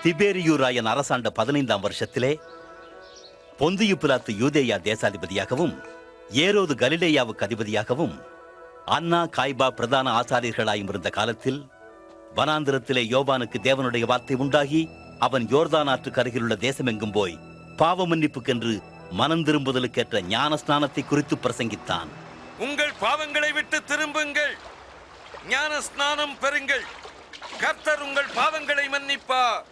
திபேரியூராயன் அரசாண்ட 15ஆம் வருஷத்திலே பொந்தியு பிலாத்து யூதேயா தேசாதிபதியாகவும் ஏரோது கலிலேயாவுக்கு அதிபதியாகவும் அன்னா காய்பா பிரதான ஆசாரியர்களாயும் இருந்த காலத்தில் வனாந்திரத்திலே யோவானுக்கு தேவனுடைய வார்த்தை உண்டாகி அவன் யோர்தான் ஆற்றுக்கு அருகிலுள்ள தேசமெங்கும் போய் பாவ மன்னிப்புக்கென்று மனம் திரும்புதலுக்கேற்ற ஞான ஸ்நானத்தை குறித்து பிரசங்கித்தான். உங்கள் பாவங்களை விட்டு திரும்புங்கள், ஞான ஸ்நானம் பெறுங்கள், கர்த்தர் உங்கள் பாவங்களை மன்னிப்பார்.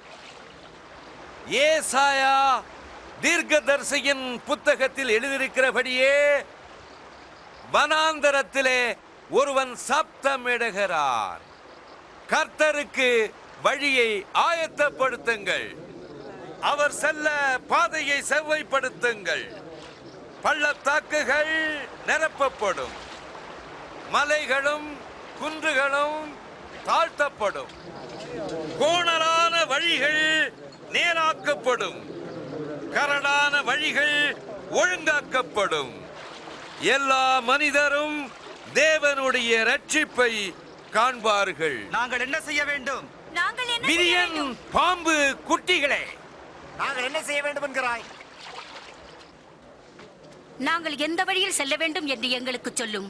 ஏசாயா தீர்க்கதரிசியின் புத்தகத்தில் எழுதியிருக்கிறபடியே வனாந்தரத்திலே ஒருவன் சப்தமிடுகிறார், கர்த்தருக்கு வழியை ஆயத்தப்படுத்துங்கள், அவர் செல்ல பாதையை செவ்வாய்ப்படுத்துங்கள். பள்ளத்தாக்குகள் நிரப்பப்படும், மலைகளும் குன்றுகளும் தாழ்த்தப்படும், கோணலான வழிகள் நேராக்கப்படும், கரடான வழிகள் ஒழுங்காக்கப்படும். எல்லா மனிதரும் தேவனுடைய ரட்சிப்பை காண்பார்கள். நாங்கள் என்ன செய்ய வேண்டும்? மிரியன் பாம்பு குட்டிகளே, நாங்கள் என்ன செய்ய வேண்டும் என்கிறாய்? நாங்கள் எந்த வழியில் செல்ல வேண்டும் என்று எங்களுக்கு சொல்லும்.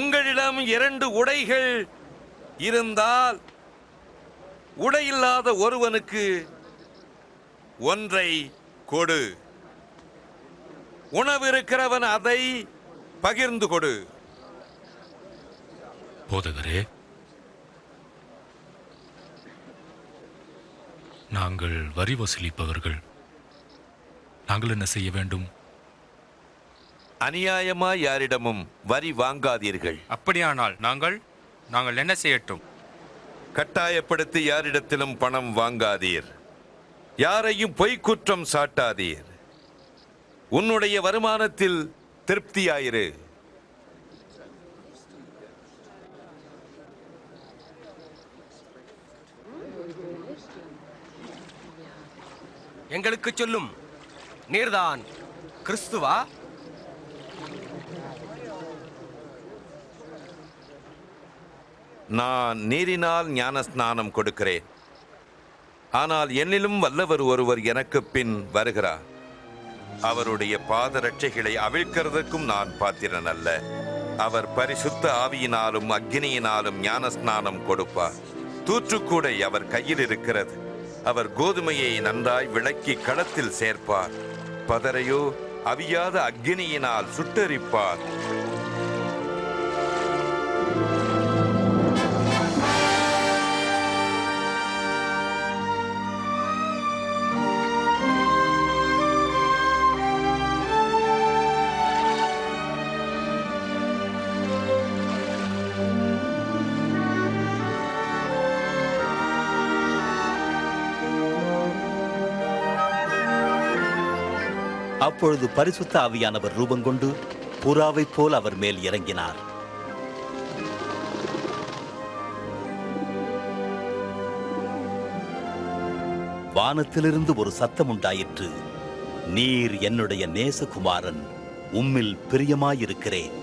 உங்களிடம் 2 உடைகள் இருந்தால் உடையில்லாத ஒருவனுக்கு ஒன்றை கொடு, உணவு இருக்கிறவன் அதை பகிர்ந்து கொடு. போதகரே, நாங்கள் வரி வசூலிப்பவர்கள், நாங்கள் என்ன செய்ய வேண்டும்? அநியாயமாய் யாரிடமும் வரி வாங்காதீர்கள். அப்படியானால் நாங்கள் என்ன செய்யட்டும்? கட்டாயப்படுத்தி யாரிடத்திலும் பணம் வாங்காதீர். யாரையும் பொய்க்குற்றம் சாட்டாதீர். உன்னுடைய வருமானத்தில் திருப்தியாயிரு. எங்களுக்கு சொல்லும், நீர்தான் கிறிஸ்துவா? நான் நீரினால் ஞான ஸ்நானம் கொடுக்கிறேன். ஆனால் என்னிலும் வல்லவர் ஒருவர் எனக்கு பின் வருகிறார். அவருடைய பாதரட்சைகளை அவிழ்க்கிறதற்கும் நான் பாத்திரன் அல்ல. அவர் பரிசுத்த ஆவியினாலும் அக்கினியினாலும் ஞான ஸ்நானம் கொடுப்பார். தூற்றுக்கூடை அவர் கையில் இருக்கிறது. அவர் கோதுமையை நன்றாய் விளக்கி களத்தில் சேர்ப்பார். பதரையோ அவியாத அக்கினியினால் சுட்டெரிப்பார். அப்பொழுது பரிசுத்த ஆவியானவர் ரூபங்கொண்டு புறாவைப் போல் அவர் மேல் இறங்கினார். வானத்திலிருந்து ஒரு சத்தம் உண்டாயிற்று, நீர் என்னுடைய நேசகுமாரன், உம்மில் பிரியமாயிருக்கிறேன்,